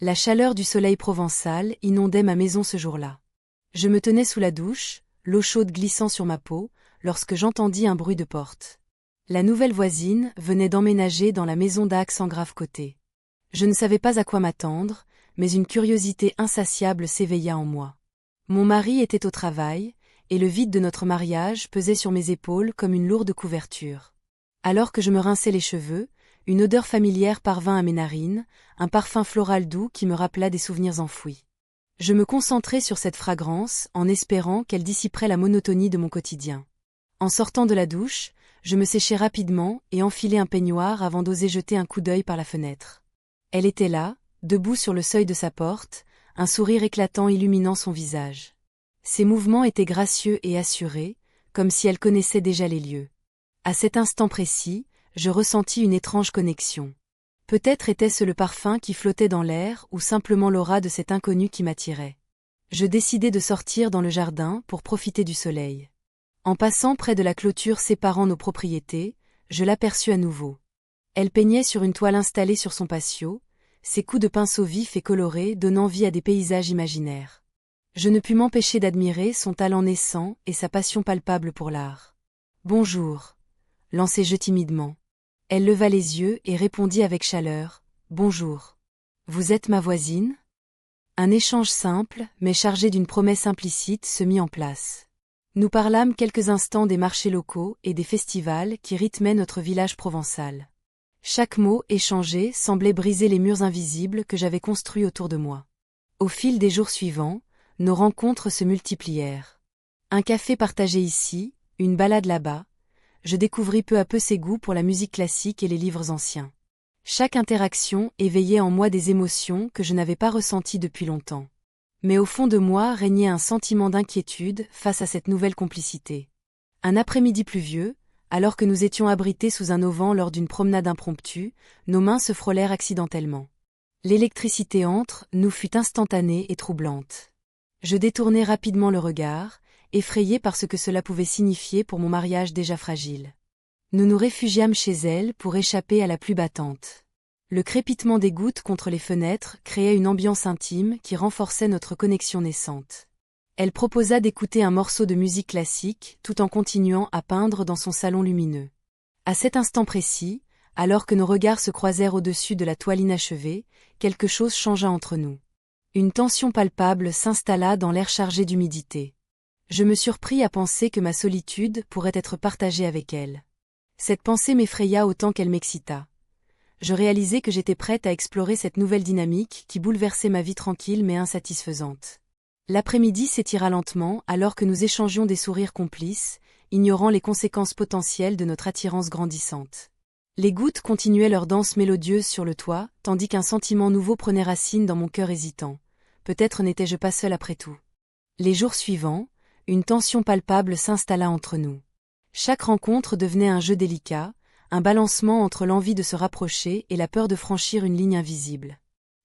La chaleur du soleil provençal inondait ma maison ce jour-là. Je me tenais sous la douche, l'eau chaude glissant sur ma peau, lorsque j'entendis un bruit de porte. La nouvelle voisine venait d'emménager dans la maison d'Aix en Grave-Côté. Je ne savais pas à quoi m'attendre, mais une curiosité insatiable s'éveilla en moi. Mon mari était au travail, et le vide de notre mariage pesait sur mes épaules comme une lourde couverture. Alors que je me rinçais les cheveux, une odeur familière parvint à mes narines, un parfum floral doux qui me rappela des souvenirs enfouis. Je me concentrai sur cette fragrance, en espérant qu'elle dissiperait la monotonie de mon quotidien. En sortant de la douche, je me séchai rapidement et enfilai un peignoir avant d'oser jeter un coup d'œil par la fenêtre. Elle était là, debout sur le seuil de sa porte, un sourire éclatant illuminant son visage. Ses mouvements étaient gracieux et assurés, comme si elle connaissait déjà les lieux. À cet instant précis, je ressentis une étrange connexion. Peut-être était-ce le parfum qui flottait dans l'air ou simplement l'aura de cet inconnu qui m'attirait. Je décidai de sortir dans le jardin pour profiter du soleil. En passant près de la clôture séparant nos propriétés, je l'aperçus à nouveau. Elle peignait sur une toile installée sur son patio, ses coups de pinceau vifs et colorés donnant vie à des paysages imaginaires. Je ne pus m'empêcher d'admirer son talent naissant et sa passion palpable pour l'art. « Bonjour », lançai-je timidement. Elle leva les yeux et répondit avec chaleur, « Bonjour. Vous êtes ma voisine ?» Un échange simple, mais chargé d'une promesse implicite, se mit en place. Nous parlâmes quelques instants des marchés locaux et des festivals qui rythmaient notre village provençal. Chaque mot échangé semblait briser les murs invisibles que j'avais construits autour de moi. Au fil des jours suivants, nos rencontres se multiplièrent. Un café partagé ici, une balade là-bas, je découvris peu à peu ses goûts pour la musique classique et les livres anciens. Chaque interaction éveillait en moi des émotions que je n'avais pas ressenties depuis longtemps. Mais au fond de moi régnait un sentiment d'inquiétude face à cette nouvelle complicité. Un après-midi pluvieux, alors que nous étions abrités sous un auvent lors d'une promenade impromptue, nos mains se frôlèrent accidentellement. L'électricité entre nous fut instantanée et troublante. Je détournai rapidement le regard, effrayé par ce que cela pouvait signifier pour mon mariage déjà fragile. Nous nous réfugiâmes chez elle pour échapper à la pluie battante. Le crépitement des gouttes contre les fenêtres créait une ambiance intime qui renforçait notre connexion naissante. Elle proposa d'écouter un morceau de musique classique tout en continuant à peindre dans son salon lumineux. À cet instant précis, alors que nos regards se croisèrent au-dessus de la toile inachevée, quelque chose changea entre nous. Une tension palpable s'installa dans l'air chargé d'humidité. Je me surpris à penser que ma solitude pourrait être partagée avec elle. Cette pensée m'effraya autant qu'elle m'excita. Je réalisai que j'étais prête à explorer cette nouvelle dynamique qui bouleversait ma vie tranquille mais insatisfaisante. L'après-midi s'étira lentement alors que nous échangions des sourires complices, ignorant les conséquences potentielles de notre attirance grandissante. Les gouttes continuaient leur danse mélodieuse sur le toit, tandis qu'un sentiment nouveau prenait racine dans mon cœur hésitant. Peut-être n'étais-je pas seule après tout. Les jours suivants, une tension palpable s'installa entre nous. Chaque rencontre devenait un jeu délicat, un balancement entre l'envie de se rapprocher et la peur de franchir une ligne invisible.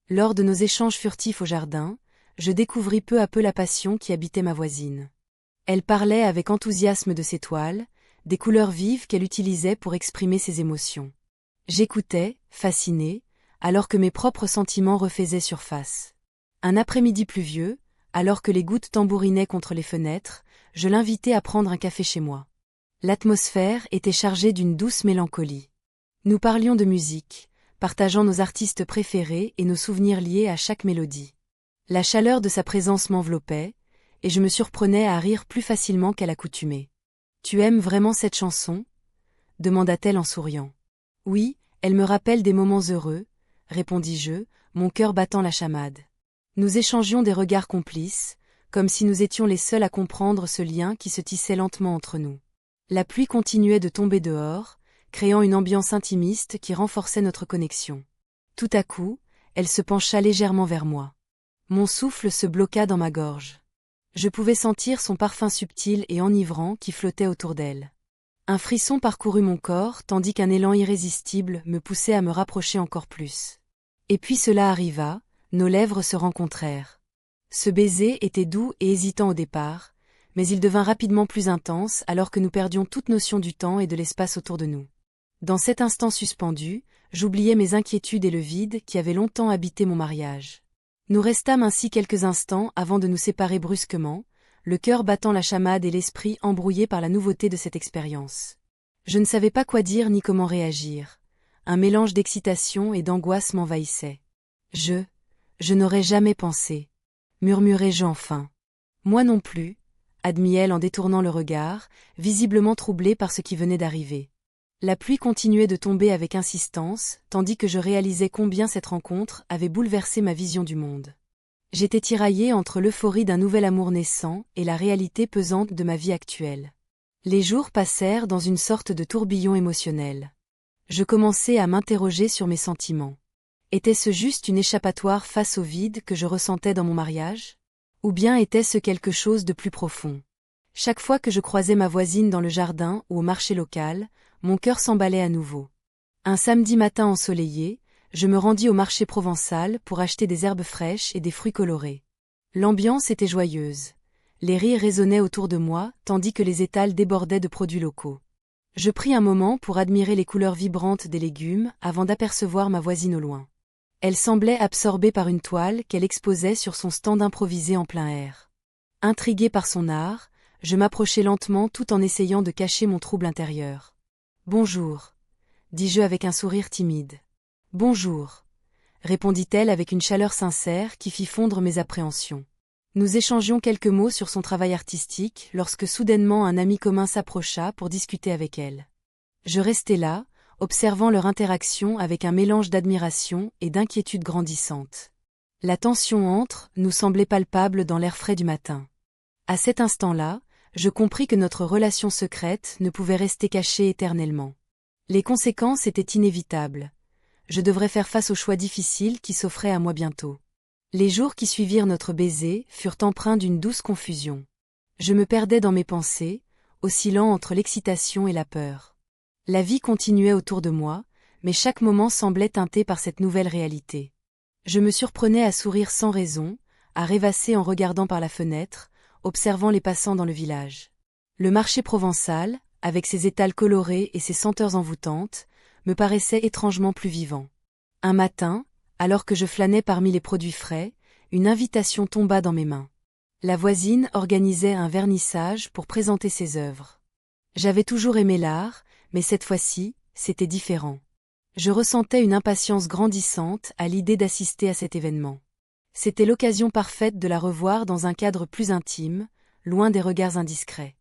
Lors de nos échanges furtifs au jardin, je découvris peu à peu la passion qui habitait ma voisine. Elle parlait avec enthousiasme de ses toiles, des couleurs vives qu'elle utilisait pour exprimer ses émotions. J'écoutais, fasciné, alors que mes propres sentiments refaisaient surface. Un après-midi pluvieux, alors que les gouttes tambourinaient contre les fenêtres, je l'invitai à prendre un café chez moi. L'atmosphère était chargée d'une douce mélancolie. Nous parlions de musique, partageant nos artistes préférés et nos souvenirs liés à chaque mélodie. La chaleur de sa présence m'enveloppait, et je me surprenais à rire plus facilement qu'à l'accoutumée. « Tu aimes vraiment cette chanson ?» demanda-t-elle en souriant. « Oui, elle me rappelle des moments heureux, » répondis-je, mon cœur battant la chamade. Nous échangions des regards complices, comme si nous étions les seuls à comprendre ce lien qui se tissait lentement entre nous. La pluie continuait de tomber dehors, créant une ambiance intimiste qui renforçait notre connexion. Tout à coup, elle se pencha légèrement vers moi. Mon souffle se bloqua dans ma gorge. Je pouvais sentir son parfum subtil et enivrant qui flottait autour d'elle. Un frisson parcourut mon corps tandis qu'un élan irrésistible me poussait à me rapprocher encore plus. Et puis cela arriva, nos lèvres se rencontrèrent. Ce baiser était doux et hésitant au départ, mais il devint rapidement plus intense alors que nous perdions toute notion du temps et de l'espace autour de nous. Dans cet instant suspendu, j'oubliais mes inquiétudes et le vide qui avait longtemps habité mon mariage. Nous restâmes ainsi quelques instants avant de nous séparer brusquement, le cœur battant la chamade et l'esprit embrouillé par la nouveauté de cette expérience. Je ne savais pas quoi dire ni comment réagir. Un mélange d'excitation et d'angoisse m'envahissait. Je n'aurais jamais pensé, murmurai-je enfin. Moi non plus, admit elle en détournant le regard, visiblement troublée par ce qui venait d'arriver. La pluie continuait de tomber avec insistance, tandis que je réalisais combien cette rencontre avait bouleversé ma vision du monde. J'étais tiraillée entre l'euphorie d'un nouvel amour naissant et la réalité pesante de ma vie actuelle. Les jours passèrent dans une sorte de tourbillon émotionnel. Je commençais à m'interroger sur mes sentiments. Était-ce juste une échappatoire face au vide que je ressentais dans mon mariage? Ou bien était-ce quelque chose de plus profond? Chaque fois que je croisais ma voisine dans le jardin ou au marché local, mon cœur s'emballait à nouveau. Un samedi matin ensoleillé, je me rendis au marché provençal pour acheter des herbes fraîches et des fruits colorés. L'ambiance était joyeuse. Les rires résonnaient autour de moi, tandis que les étals débordaient de produits locaux. Je pris un moment pour admirer les couleurs vibrantes des légumes avant d'apercevoir ma voisine au loin. Elle semblait absorbée par une toile qu'elle exposait sur son stand improvisé en plein air. Intrigué par son art, je m'approchai lentement tout en essayant de cacher mon trouble intérieur. « Bonjour », dis-je avec un sourire timide. « Bonjour », répondit-elle avec une chaleur sincère qui fit fondre mes appréhensions. Nous échangions quelques mots sur son travail artistique lorsque soudainement un ami commun s'approcha pour discuter avec elle. Je restai là, observant leur interaction avec un mélange d'admiration et d'inquiétude grandissante. La tension entre nous semblait palpable dans l'air frais du matin. À cet instant-là, je compris que notre relation secrète ne pouvait rester cachée éternellement. Les conséquences étaient inévitables. Je devrais faire face aux choix difficiles qui s'offraient à moi bientôt. Les jours qui suivirent notre baiser furent empreints d'une douce confusion. Je me perdais dans mes pensées, oscillant entre l'excitation et la peur. La vie continuait autour de moi, mais chaque moment semblait teinté par cette nouvelle réalité. Je me surprenais à sourire sans raison, à rêvasser en regardant par la fenêtre, observant les passants dans le village. Le marché provençal, avec ses étals colorés et ses senteurs envoûtantes, me paraissait étrangement plus vivant. Un matin, alors que je flânais parmi les produits frais, une invitation tomba dans mes mains. La voisine organisait un vernissage pour présenter ses œuvres. J'avais toujours aimé l'art, mais cette fois-ci, c'était différent. Je ressentais une impatience grandissante à l'idée d'assister à cet événement. C'était l'occasion parfaite de la revoir dans un cadre plus intime, loin des regards indiscrets.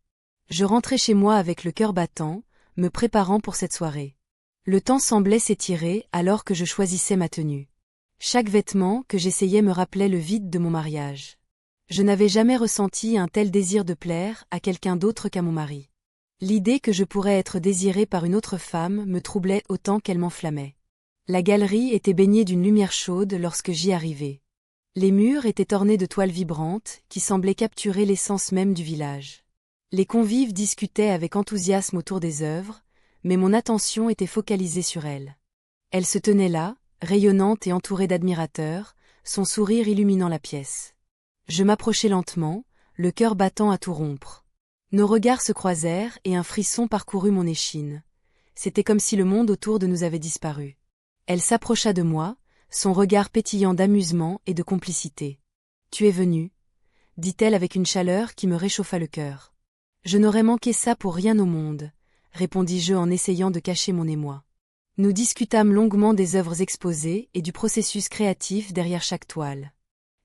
Je rentrais chez moi avec le cœur battant, me préparant pour cette soirée. Le temps semblait s'étirer alors que je choisissais ma tenue. Chaque vêtement que j'essayais me rappelait le vide de mon mariage. Je n'avais jamais ressenti un tel désir de plaire à quelqu'un d'autre qu'à mon mari. L'idée que je pourrais être désirée par une autre femme me troublait autant qu'elle m'enflammait. La galerie était baignée d'une lumière chaude lorsque j'y arrivai. Les murs étaient ornés de toiles vibrantes qui semblaient capturer l'essence même du village. Les convives discutaient avec enthousiasme autour des œuvres, mais mon attention était focalisée sur elle. Elle se tenait là, rayonnante et entourée d'admirateurs, son sourire illuminant la pièce. Je m'approchai lentement, le cœur battant à tout rompre. Nos regards se croisèrent et un frisson parcourut mon échine. C'était comme si le monde autour de nous avait disparu. Elle s'approcha de moi, son regard pétillant d'amusement et de complicité. « Tu es venu ?» dit-elle avec une chaleur qui me réchauffa le cœur. « Je n'aurais manqué ça pour rien au monde », répondis-je en essayant de cacher mon émoi. Nous discutâmes longuement des œuvres exposées et du processus créatif derrière chaque toile.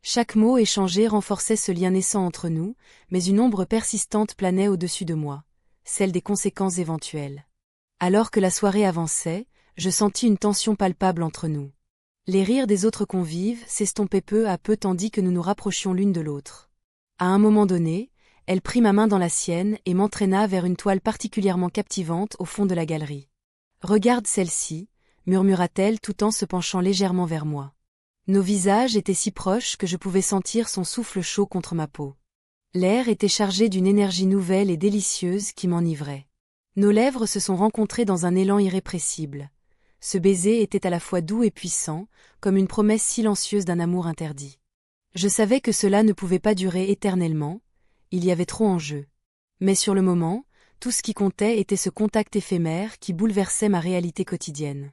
Chaque mot échangé renforçait ce lien naissant entre nous, mais une ombre persistante planait au-dessus de moi, celle des conséquences éventuelles. Alors que la soirée avançait, je sentis une tension palpable entre nous. Les rires des autres convives s'estompaient peu à peu tandis que nous nous rapprochions l'une de l'autre. À un moment donné, elle prit ma main dans la sienne et m'entraîna vers une toile particulièrement captivante au fond de la galerie. « Regarde celle-ci », murmura-t-elle tout en se penchant légèrement vers moi. Nos visages étaient si proches que je pouvais sentir son souffle chaud contre ma peau. L'air était chargé d'une énergie nouvelle et délicieuse qui m'enivrait. Nos lèvres se sont rencontrées dans un élan irrépressible. Ce baiser était à la fois doux et puissant, comme une promesse silencieuse d'un amour interdit. Je savais que cela ne pouvait pas durer éternellement, il y avait trop en jeu. Mais sur le moment, tout ce qui comptait était ce contact éphémère qui bouleversait ma réalité quotidienne.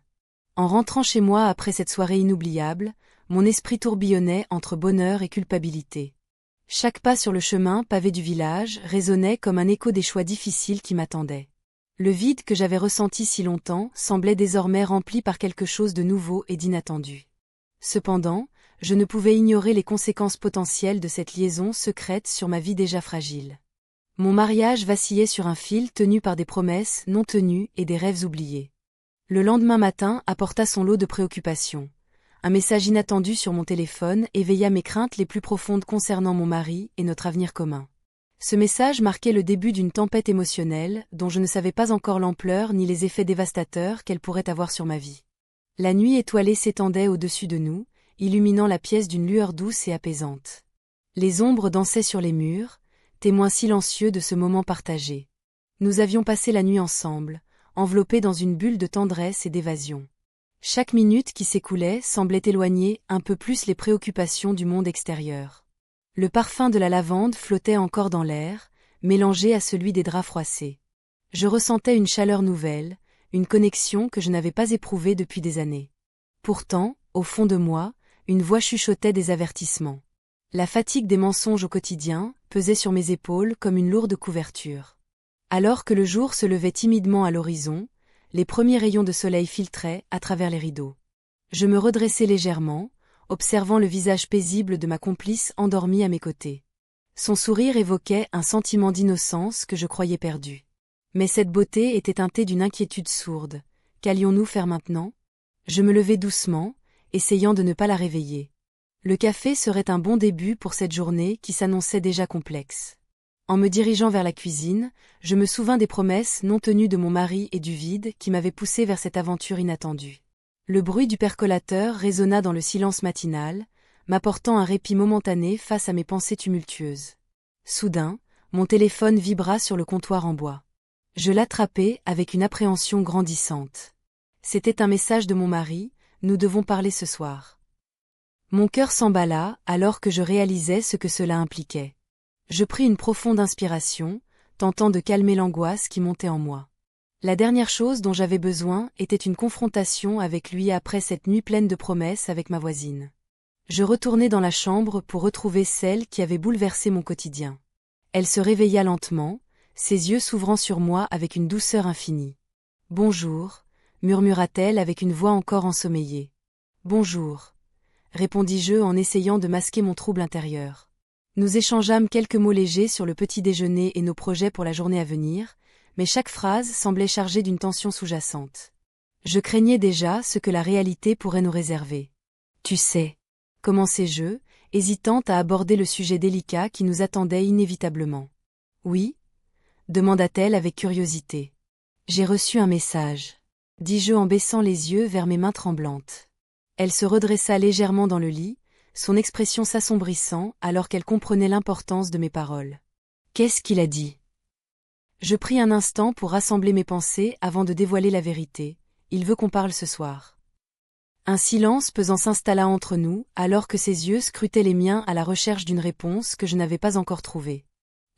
En rentrant chez moi après cette soirée inoubliable, mon esprit tourbillonnait entre bonheur et culpabilité. Chaque pas sur le chemin pavé du village résonnait comme un écho des choix difficiles qui m'attendaient. Le vide que j'avais ressenti si longtemps semblait désormais rempli par quelque chose de nouveau et d'inattendu. Cependant, je ne pouvais ignorer les conséquences potentielles de cette liaison secrète sur ma vie déjà fragile. Mon mariage vacillait sur un fil tenu par des promesses non tenues et des rêves oubliés. Le lendemain matin apporta son lot de préoccupations. Un message inattendu sur mon téléphone éveilla mes craintes les plus profondes concernant mon mari et notre avenir commun. Ce message marquait le début d'une tempête émotionnelle dont je ne savais pas encore l'ampleur ni les effets dévastateurs qu'elle pourrait avoir sur ma vie. La nuit étoilée s'étendait au-dessus de nous, illuminant la pièce d'une lueur douce et apaisante. Les ombres dansaient sur les murs, témoins silencieux de ce moment partagé. Nous avions passé la nuit ensemble, enveloppés dans une bulle de tendresse et d'évasion. Chaque minute qui s'écoulait semblait éloigner un peu plus les préoccupations du monde extérieur. Le parfum de la lavande flottait encore dans l'air, mélangé à celui des draps froissés. Je ressentais une chaleur nouvelle, une connexion que je n'avais pas éprouvée depuis des années. Pourtant, au fond de moi, une voix chuchotait des avertissements. La fatigue des mensonges au quotidien pesait sur mes épaules comme une lourde couverture. Alors que le jour se levait timidement à l'horizon, les premiers rayons de soleil filtraient à travers les rideaux. Je me redressai légèrement, observant le visage paisible de ma complice endormie à mes côtés. Son sourire évoquait un sentiment d'innocence que je croyais perdu. Mais cette beauté était teintée d'une inquiétude sourde. Qu'allions-nous faire maintenant ? Je me levai doucement, essayant de ne pas la réveiller. Le café serait un bon début pour cette journée qui s'annonçait déjà complexe. En me dirigeant vers la cuisine, je me souvins des promesses non tenues de mon mari et du vide qui m'avaient poussé vers cette aventure inattendue. Le bruit du percolateur résonna dans le silence matinal, m'apportant un répit momentané face à mes pensées tumultueuses. Soudain, mon téléphone vibra sur le comptoir en bois. Je l'attrapai avec une appréhension grandissante. C'était un message de mon mari, nous devons parler ce soir. Mon cœur s'emballa alors que je réalisais ce que cela impliquait. Je pris une profonde inspiration, tentant de calmer l'angoisse qui montait en moi. La dernière chose dont j'avais besoin était une confrontation avec lui après cette nuit pleine de promesses avec ma voisine. Je retournai dans la chambre pour retrouver celle qui avait bouleversé mon quotidien. Elle se réveilla lentement, ses yeux s'ouvrant sur moi avec une douceur infinie. « Bonjour », murmura-t-elle avec une voix encore ensommeillée. « Bonjour », répondis-je en essayant de masquer mon trouble intérieur. Nous échangeâmes quelques mots légers sur le petit déjeuner et nos projets pour la journée à venir, mais chaque phrase semblait chargée d'une tension sous-jacente. Je craignais déjà ce que la réalité pourrait nous réserver. « Tu sais », commençai-je, hésitant à aborder le sujet délicat qui nous attendait inévitablement. « Oui » demanda-t-elle avec curiosité. « J'ai reçu un message », dis-je en baissant les yeux vers mes mains tremblantes. Elle se redressa légèrement dans le lit, son expression s'assombrissant alors qu'elle comprenait l'importance de mes paroles. « Qu'est-ce qu'il a dit ?» Je pris un instant pour rassembler mes pensées avant de dévoiler la vérité. Il veut qu'on parle ce soir. Un silence pesant s'installa entre nous, alors que ses yeux scrutaient les miens à la recherche d'une réponse que je n'avais pas encore trouvée.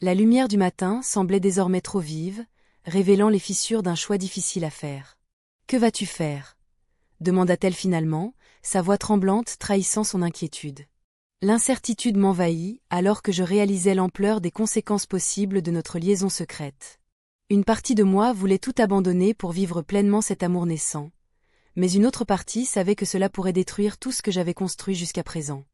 La lumière du matin semblait désormais trop vive, révélant les fissures d'un choix difficile à faire. « Que vas-tu faire » demanda-t-elle finalement, sa voix tremblante trahissant son inquiétude. L'incertitude m'envahit alors que je réalisais l'ampleur des conséquences possibles de notre liaison secrète. Une partie de moi voulait tout abandonner pour vivre pleinement cet amour naissant, mais une autre partie savait que cela pourrait détruire tout ce que j'avais construit jusqu'à présent.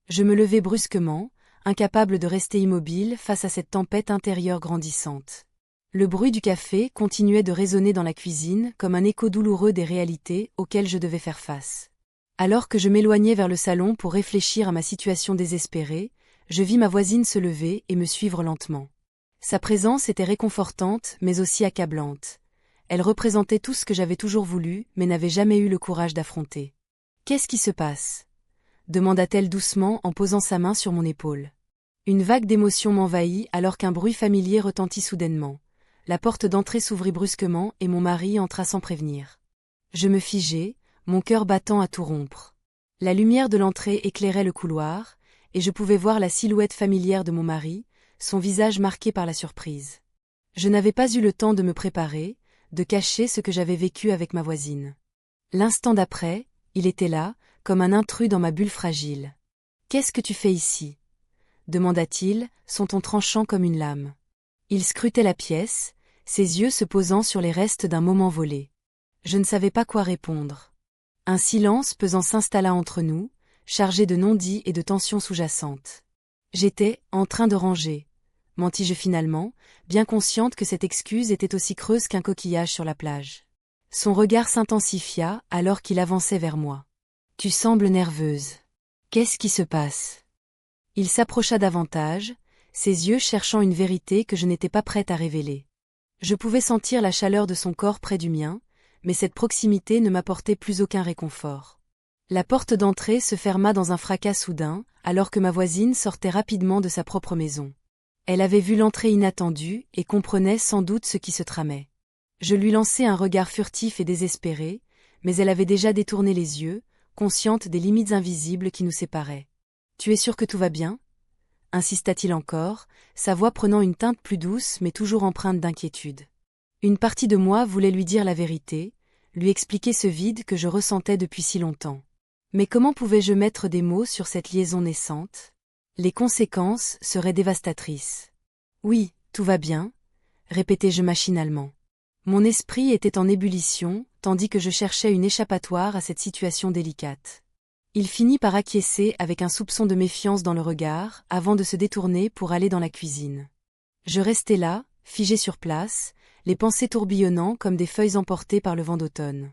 Je me levai brusquement, incapable de rester immobile face à cette tempête intérieure grandissante. Le bruit du café continuait de résonner dans la cuisine comme un écho douloureux des réalités auxquelles je devais faire face. Alors que je m'éloignais vers le salon pour réfléchir à ma situation désespérée, je vis ma voisine se lever et me suivre lentement. Sa présence était réconfortante mais aussi accablante. Elle représentait tout ce que j'avais toujours voulu mais n'avais jamais eu le courage d'affronter. « Qu'est-ce qui se passe » demanda-t-elle doucement en posant sa main sur mon épaule. Une vague d'émotion m'envahit alors qu'un bruit familier retentit soudainement. La porte d'entrée s'ouvrit brusquement et mon mari entra sans prévenir. Je me figeai, mon cœur battant à tout rompre. La lumière de l'entrée éclairait le couloir, et je pouvais voir la silhouette familière de mon mari, son visage marqué par la surprise. Je n'avais pas eu le temps de me préparer, de cacher ce que j'avais vécu avec ma voisine. L'instant d'après, il était là, comme un intrus dans ma bulle fragile. « Qu'est-ce que tu fais ici ?» demanda-t-il, son ton tranchant comme une lame. Il scrutait la pièce, ses yeux se posant sur les restes d'un moment volé. Je ne savais pas quoi répondre. Un silence pesant s'installa entre nous, chargé de non-dits et de tensions sous-jacentes. J'étais en train de ranger, mentis-je finalement, bien consciente que cette excuse était aussi creuse qu'un coquillage sur la plage. Son regard s'intensifia alors qu'il avançait vers moi. « Tu sembles nerveuse. Qu'est-ce qui se passe ?» Il s'approcha davantage, ses yeux cherchant une vérité que je n'étais pas prête à révéler. Je pouvais sentir la chaleur de son corps près du mien, mais cette proximité ne m'apportait plus aucun réconfort. La porte d'entrée se ferma dans un fracas soudain, alors que ma voisine sortait rapidement de sa propre maison. Elle avait vu l'entrée inattendue et comprenait sans doute ce qui se tramait. Je lui lançai un regard furtif et désespéré, mais elle avait déjà détourné les yeux, consciente des limites invisibles qui nous séparaient. « Tu es sûr que tout va bien ?» insista-t-il encore, sa voix prenant une teinte plus douce mais toujours empreinte d'inquiétude. Une partie de moi voulait lui dire la vérité, lui expliquer ce vide que je ressentais depuis si longtemps. Mais comment pouvais-je mettre des mots sur cette liaison naissante ? Les conséquences seraient dévastatrices. « Oui, tout va bien », répétai-je machinalement. Mon esprit était en ébullition, tandis que je cherchais une échappatoire à cette situation délicate. Il finit par acquiescer avec un soupçon de méfiance dans le regard, avant de se détourner pour aller dans la cuisine. Je restai là, figé sur place, les pensées tourbillonnant comme des feuilles emportées par le vent d'automne.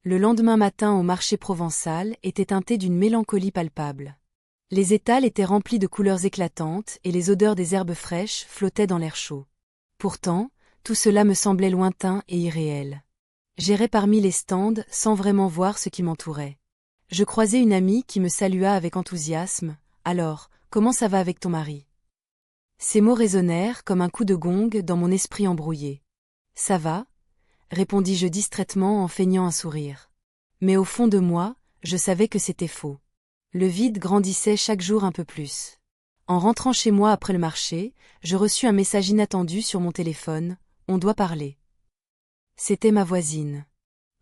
Le lendemain matin au marché provençal était teinté d'une mélancolie palpable. Les étals étaient remplis de couleurs éclatantes et les odeurs des herbes fraîches flottaient dans l'air chaud. Pourtant, tout cela me semblait lointain et irréel. J'errais parmi les stands sans vraiment voir ce qui m'entourait. Je croisai une amie qui me salua avec enthousiasme. « Alors, comment ça va avec ton mari ?» Ces mots résonnèrent comme un coup de gong dans mon esprit embrouillé. « Ça va ?» répondis-je distraitement en feignant un sourire. Mais au fond de moi, je savais que c'était faux. Le vide grandissait chaque jour un peu plus. En rentrant chez moi après le marché, je reçus un message inattendu sur mon téléphone. « On doit parler. » C'était ma voisine.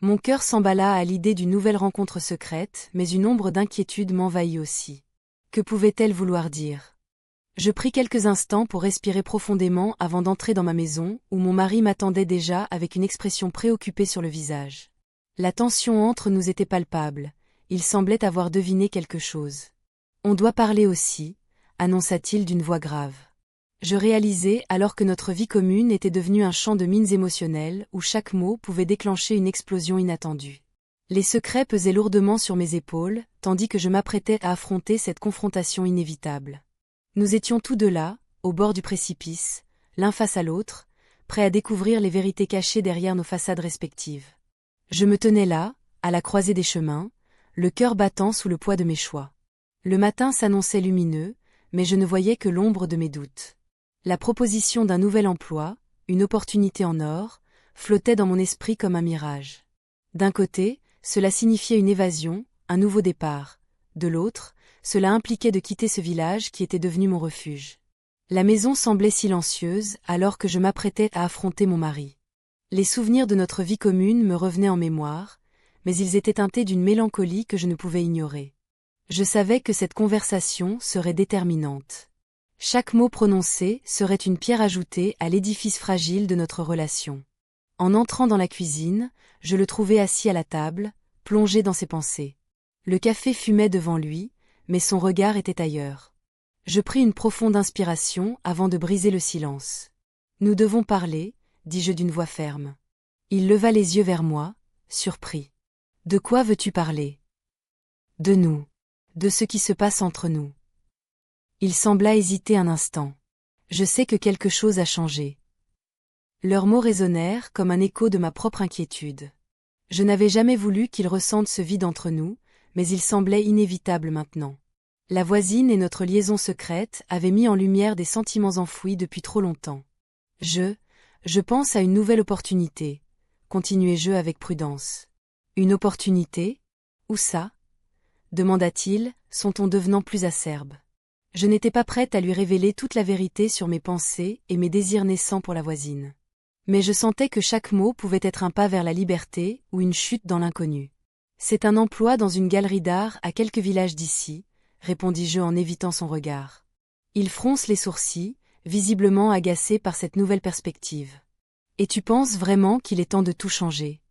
Mon cœur s'emballa à l'idée d'une nouvelle rencontre secrète, mais une ombre d'inquiétude m'envahit aussi. Que pouvait-elle vouloir dire ? Je pris quelques instants pour respirer profondément avant d'entrer dans ma maison, où mon mari m'attendait déjà avec une expression préoccupée sur le visage. La tension entre nous était palpable, il semblait avoir deviné quelque chose. « On doit parler aussi », annonça-t-il d'une voix grave. Je réalisai alors que notre vie commune était devenue un champ de mines émotionnelles où chaque mot pouvait déclencher une explosion inattendue. Les secrets pesaient lourdement sur mes épaules, tandis que je m'apprêtais à affronter cette confrontation inévitable. Nous étions tous deux là, au bord du précipice, l'un face à l'autre, prêts à découvrir les vérités cachées derrière nos façades respectives. Je me tenais là, à la croisée des chemins, le cœur battant sous le poids de mes choix. Le matin s'annonçait lumineux, mais je ne voyais que l'ombre de mes doutes. La proposition d'un nouvel emploi, une opportunité en or, flottait dans mon esprit comme un mirage. D'un côté, cela signifiait une évasion, un nouveau départ. De l'autre, cela impliquait de quitter ce village qui était devenu mon refuge. La maison semblait silencieuse alors que je m'apprêtais à affronter mon mari. Les souvenirs de notre vie commune me revenaient en mémoire, mais ils étaient teintés d'une mélancolie que je ne pouvais ignorer. Je savais que cette conversation serait déterminante. Chaque mot prononcé serait une pierre ajoutée à l'édifice fragile de notre relation. En entrant dans la cuisine, je le trouvai assis à la table, plongé dans ses pensées. Le café fumait devant lui, mais son regard était ailleurs. Je pris une profonde inspiration avant de briser le silence. « Nous devons parler », dis-je d'une voix ferme. Il leva les yeux vers moi, surpris. « De quoi veux-tu parler ?»« De nous. De ce qui se passe entre nous. » Il sembla hésiter un instant. « Je sais que quelque chose a changé. » Leurs mots résonnèrent comme un écho de ma propre inquiétude. Je n'avais jamais voulu qu'il ressente ce vide entre nous, mais il semblait inévitable maintenant. La voisine et notre liaison secrète avaient mis en lumière des sentiments enfouis depuis trop longtemps. Je pense à une nouvelle opportunité, continuai-je avec prudence. Une opportunité ? Où ça ? demanda-t-il, son ton devenant plus acerbe. Je n'étais pas prête à lui révéler toute la vérité sur mes pensées et mes désirs naissants pour la voisine. Mais je sentais que chaque mot pouvait être un pas vers la liberté ou une chute dans l'inconnu. C'est un emploi dans une galerie d'art à quelques villages d'ici, répondis-je en évitant son regard. Il fronce les sourcils, visiblement agacé par cette nouvelle perspective. Et tu penses vraiment qu'il est temps de tout changer?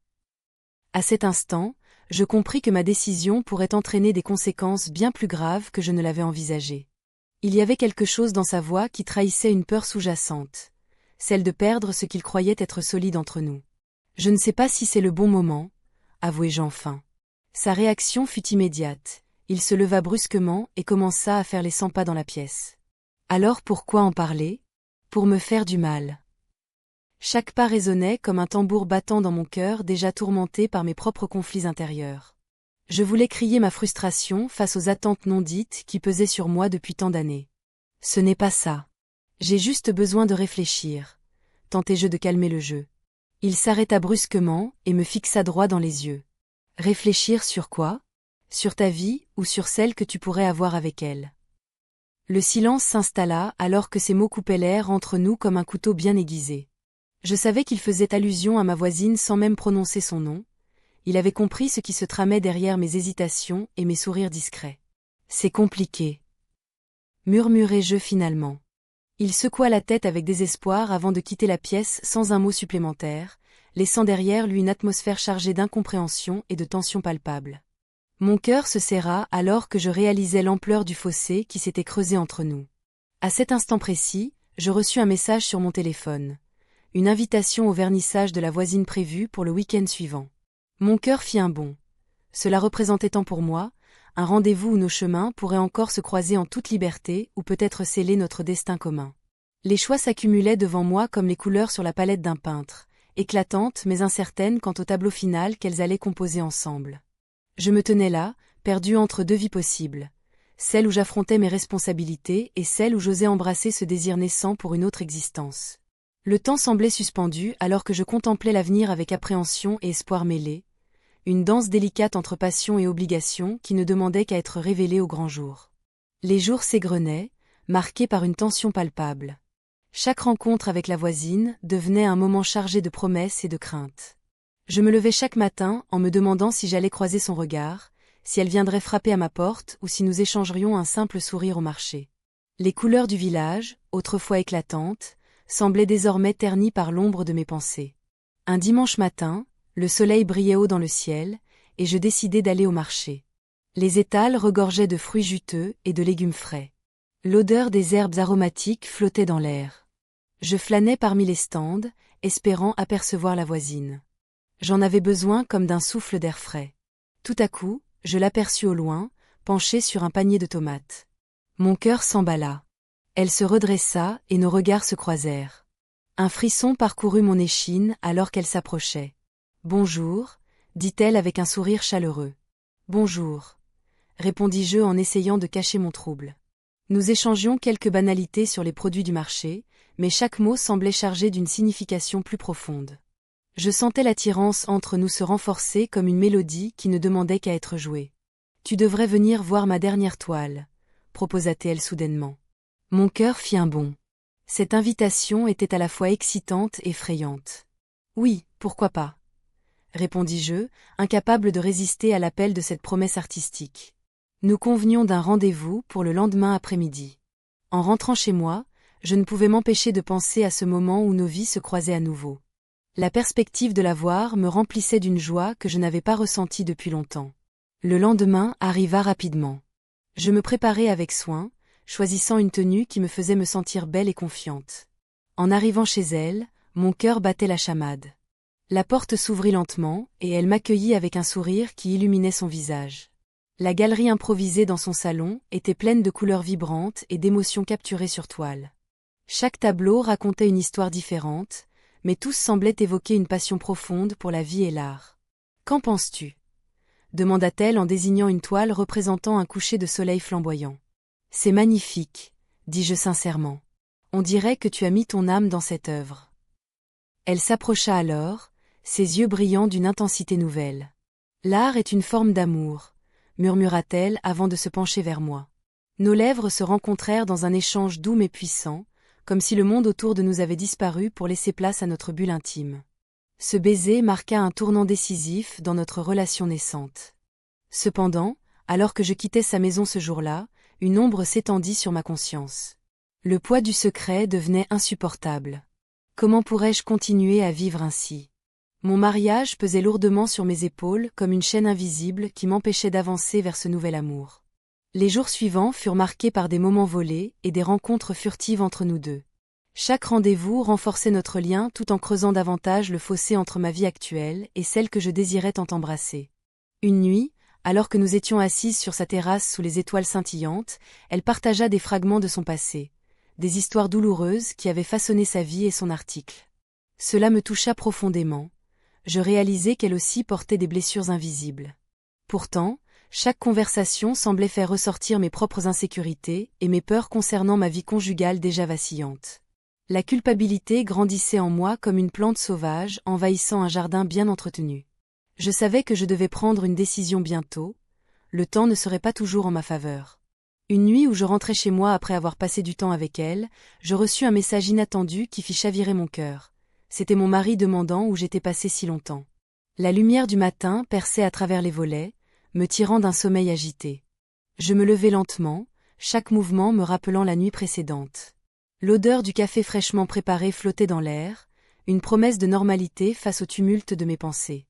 À cet instant, je compris que ma décision pourrait entraîner des conséquences bien plus graves que je ne l'avais envisagé. Il y avait quelque chose dans sa voix qui trahissait une peur sous-jacente, celle de perdre ce qu'il croyait être solide entre nous. Je ne sais pas si c'est le bon moment, avouai-je enfin. Sa réaction fut immédiate. Il se leva brusquement et commença à faire les 100 pas dans la pièce. Alors pourquoi en parler? Pour me faire du mal. Chaque pas résonnait comme un tambour battant dans mon cœur déjà tourmenté par mes propres conflits intérieurs. Je voulais crier ma frustration face aux attentes non dites qui pesaient sur moi depuis tant d'années. Ce n'est pas ça. J'ai juste besoin de réfléchir, tentai-je de calmer le jeu. Il s'arrêta brusquement et me fixa droit dans les yeux. Réfléchir sur quoi? Sur ta vie ou sur celle que tu pourrais avoir avec elle? Le silence s'installa alors que ces mots coupaient l'air entre nous comme un couteau bien aiguisé. Je savais qu'il faisait allusion à ma voisine sans même prononcer son nom. Il avait compris ce qui se tramait derrière mes hésitations et mes sourires discrets. C'est compliqué, murmurai-je finalement. Il secoua la tête avec désespoir avant de quitter la pièce sans un mot supplémentaire, laissant derrière lui une atmosphère chargée d'incompréhension et de tension palpable. Mon cœur se serra alors que je réalisais l'ampleur du fossé qui s'était creusé entre nous. À cet instant précis, je reçus un message sur mon téléphone. Une invitation au vernissage de la voisine prévue pour le week-end suivant. Mon cœur fit un bond. Cela représentait tant pour moi, un rendez-vous où nos chemins pourraient encore se croiser en toute liberté ou peut-être sceller notre destin commun. Les choix s'accumulaient devant moi comme les couleurs sur la palette d'un peintre, éclatantes mais incertaines quant au tableau final qu'elles allaient composer ensemble. Je me tenais là, perdu entre deux vies possibles, celle où j'affrontais mes responsabilités et celle où j'osais embrasser ce désir naissant pour une autre existence. Le temps semblait suspendu alors que je contemplais l'avenir avec appréhension et espoir mêlés, une danse délicate entre passion et obligation qui ne demandait qu'à être révélée au grand jour. Les jours s'égrenaient, marqués par une tension palpable. Chaque rencontre avec la voisine devenait un moment chargé de promesses et de craintes. Je me levais chaque matin en me demandant si j'allais croiser son regard, si elle viendrait frapper à ma porte ou si nous échangerions un simple sourire au marché. Les couleurs du village, autrefois éclatantes, semblaient désormais ternies par l'ombre de mes pensées. Un dimanche matin, le soleil brillait haut dans le ciel, et je décidai d'aller au marché. Les étals regorgeaient de fruits juteux et de légumes frais. L'odeur des herbes aromatiques flottait dans l'air. Je flânais parmi les stands, espérant apercevoir la voisine. J'en avais besoin comme d'un souffle d'air frais. Tout à coup, je l'aperçus au loin, penchée sur un panier de tomates. Mon cœur s'emballa. Elle se redressa et nos regards se croisèrent. Un frisson parcourut mon échine alors qu'elle s'approchait. « Bonjour », dit-elle avec un sourire chaleureux. « Bonjour », répondis-je en essayant de cacher mon trouble. Nous échangions quelques banalités sur les produits du marché, mais chaque mot semblait chargé d'une signification plus profonde. Je sentais l'attirance entre nous se renforcer comme une mélodie qui ne demandait qu'à être jouée. « Tu devrais venir voir ma dernière toile », proposa-t-elle soudainement. Mon cœur fit un bond. Cette invitation était à la fois excitante et effrayante. « Oui, pourquoi pas ?» répondis-je, incapable de résister à l'appel de cette promesse artistique. Nous convenions d'un rendez-vous pour le lendemain après-midi. En rentrant chez moi, je ne pouvais m'empêcher de penser à ce moment où nos vies se croisaient à nouveau. La perspective de la voir me remplissait d'une joie que je n'avais pas ressentie depuis longtemps. Le lendemain arriva rapidement. Je me préparai avec soin, choisissant une tenue qui me faisait me sentir belle et confiante. En arrivant chez elle, mon cœur battait la chamade. La porte s'ouvrit lentement, et elle m'accueillit avec un sourire qui illuminait son visage. La galerie improvisée dans son salon était pleine de couleurs vibrantes et d'émotions capturées sur toile. Chaque tableau racontait une histoire différente, mais tous semblaient évoquer une passion profonde pour la vie et l'art. « Qu'en penses-tu » demanda-t-elle en désignant une toile représentant un coucher de soleil flamboyant. « C'est magnifique, dis-je sincèrement. On dirait que tu as mis ton âme dans cette œuvre. » Elle s'approcha alors, ses yeux brillant d'une intensité nouvelle. « L'art est une forme d'amour, » murmura-t-elle avant de se pencher vers moi. Nos lèvres se rencontrèrent dans un échange doux mais puissant, comme si le monde autour de nous avait disparu pour laisser place à notre bulle intime. Ce baiser marqua un tournant décisif dans notre relation naissante. Cependant, alors que je quittais sa maison ce jour-là, une ombre s'étendit sur ma conscience. Le poids du secret devenait insupportable. Comment pourrais-je continuer à vivre ainsi? Mon mariage pesait lourdement sur mes épaules comme une chaîne invisible qui m'empêchait d'avancer vers ce nouvel amour. Les jours suivants furent marqués par des moments volés et des rencontres furtives entre nous deux. Chaque rendez-vous renforçait notre lien tout en creusant davantage le fossé entre ma vie actuelle et celle que je désirais tant embrasser. Une nuit, alors que nous étions assises sur sa terrasse sous les étoiles scintillantes, elle partagea des fragments de son passé, des histoires douloureuses qui avaient façonné sa vie et son article. Cela me toucha profondément. Je réalisai qu'elle aussi portait des blessures invisibles. Pourtant, chaque conversation semblait faire ressortir mes propres insécurités et mes peurs concernant ma vie conjugale déjà vacillante. La culpabilité grandissait en moi comme une plante sauvage envahissant un jardin bien entretenu. Je savais que je devais prendre une décision bientôt, le temps ne serait pas toujours en ma faveur. Une nuit où je rentrais chez moi après avoir passé du temps avec elle, je reçus un message inattendu qui fit chavirer mon cœur. C'était mon mari demandant où j'étais passé si longtemps. La lumière du matin perçait à travers les volets, me tirant d'un sommeil agité. Je me levai lentement, chaque mouvement me rappelant la nuit précédente. L'odeur du café fraîchement préparé flottait dans l'air, une promesse de normalité face au tumulte de mes pensées.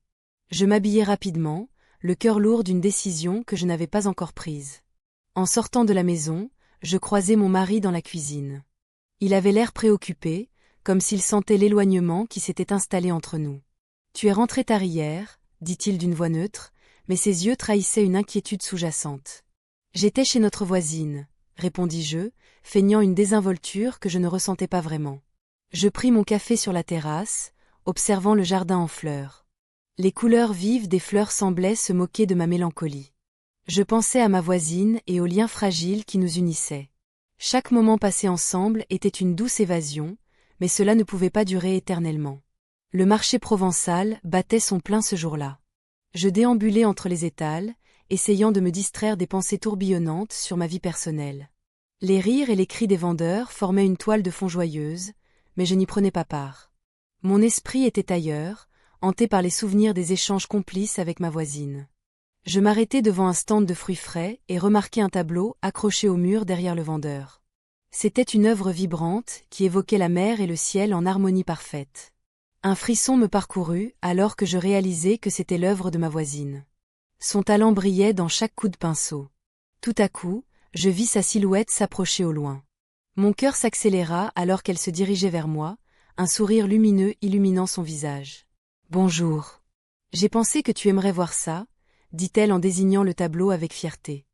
Je m'habillai rapidement, le cœur lourd d'une décision que je n'avais pas encore prise. En sortant de la maison, je croisai mon mari dans la cuisine. Il avait l'air préoccupé, comme s'il sentait l'éloignement qui s'était installé entre nous. « Tu es rentré tard hier », dit-il d'une voix neutre, mais ses yeux trahissaient une inquiétude sous-jacente. « J'étais chez notre voisine », répondis-je, feignant une désinvolture que je ne ressentais pas vraiment. Je pris mon café sur la terrasse, observant le jardin en fleurs. Les couleurs vives des fleurs semblaient se moquer de ma mélancolie. Je pensais à ma voisine et aux liens fragiles qui nous unissaient. Chaque moment passé ensemble était une douce évasion, mais cela ne pouvait pas durer éternellement. Le marché provençal battait son plein ce jour-là. Je déambulais entre les étals, essayant de me distraire des pensées tourbillonnantes sur ma vie personnelle. Les rires et les cris des vendeurs formaient une toile de fond joyeuse, mais je n'y prenais pas part. Mon esprit était ailleurs, hanté par les souvenirs des échanges complices avec ma voisine. Je m'arrêtai devant un stand de fruits frais et remarquai un tableau accroché au mur derrière le vendeur. C'était une œuvre vibrante qui évoquait la mer et le ciel en harmonie parfaite. Un frisson me parcourut alors que je réalisai que c'était l'œuvre de ma voisine. Son talent brillait dans chaque coup de pinceau. Tout à coup, je vis sa silhouette s'approcher au loin. Mon cœur s'accéléra alors qu'elle se dirigeait vers moi, un sourire lumineux illuminant son visage. « Bonjour. J'ai pensé que tu aimerais voir ça », dit-elle en désignant le tableau avec fierté.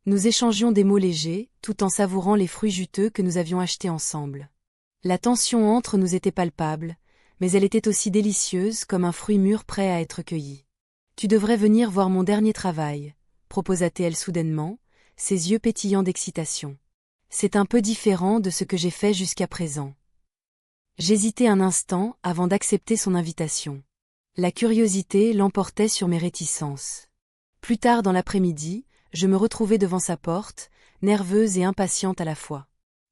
Nous échangions des mots légers, tout en savourant les fruits juteux que nous avions achetés ensemble. La tension entre nous était palpable, mais elle était aussi délicieuse comme un fruit mûr prêt à être cueilli. « Tu devrais venir voir mon dernier travail », proposa-t-elle soudainement, ses yeux pétillants d'excitation. « C'est un peu différent de ce que j'ai fait jusqu'à présent. » J'hésitai un instant avant d'accepter son invitation. La curiosité l'emportait sur mes réticences. Plus tard dans l'après-midi, je me retrouvai devant sa porte, nerveuse et impatiente à la fois.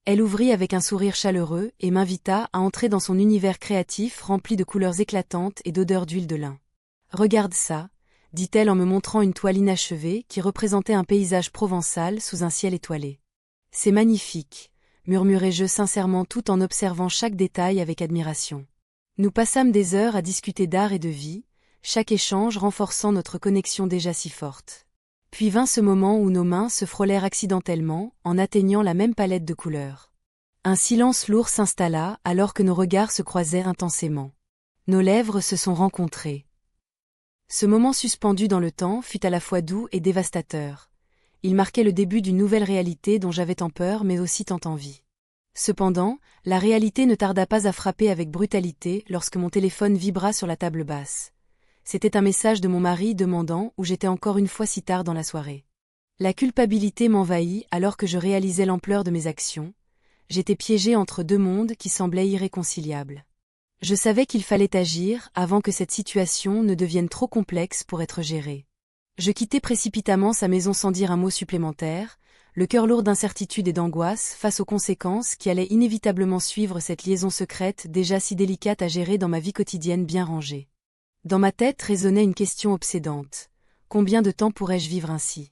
Elle ouvrit avec un sourire chaleureux et m'invita à entrer dans son univers créatif rempli de couleurs éclatantes et d'odeurs d'huile de lin. « Regarde ça », dit-elle en me montrant une toile inachevée qui représentait un paysage provençal sous un ciel étoilé. « C'est magnifique », murmurai-je sincèrement tout en observant chaque détail avec admiration. Nous passâmes des heures à discuter d'art et de vie, chaque échange renforçant notre connexion déjà si forte. Puis vint ce moment où nos mains se frôlèrent accidentellement en atteignant la même palette de couleurs. Un silence lourd s'installa alors que nos regards se croisèrent intensément. Nos lèvres se sont rencontrées. Ce moment suspendu dans le temps fut à la fois doux et dévastateur. Il marquait le début d'une nouvelle réalité dont j'avais tant peur mais aussi tant envie. Cependant, la réalité ne tarda pas à frapper avec brutalité lorsque mon téléphone vibra sur la table basse. C'était un message de mon mari demandant où j'étais encore une fois si tard dans la soirée. La culpabilité m'envahit alors que je réalisais l'ampleur de mes actions. J'étais piégée entre deux mondes qui semblaient irréconciliables. Je savais qu'il fallait agir avant que cette situation ne devienne trop complexe pour être gérée. Je quittai précipitamment sa maison sans dire un mot supplémentaire, le cœur lourd d'incertitude et d'angoisse face aux conséquences qui allaient inévitablement suivre cette liaison secrète déjà si délicate à gérer dans ma vie quotidienne bien rangée. Dans ma tête résonnait une question obsédante. Combien de temps pourrais-je vivre ainsi?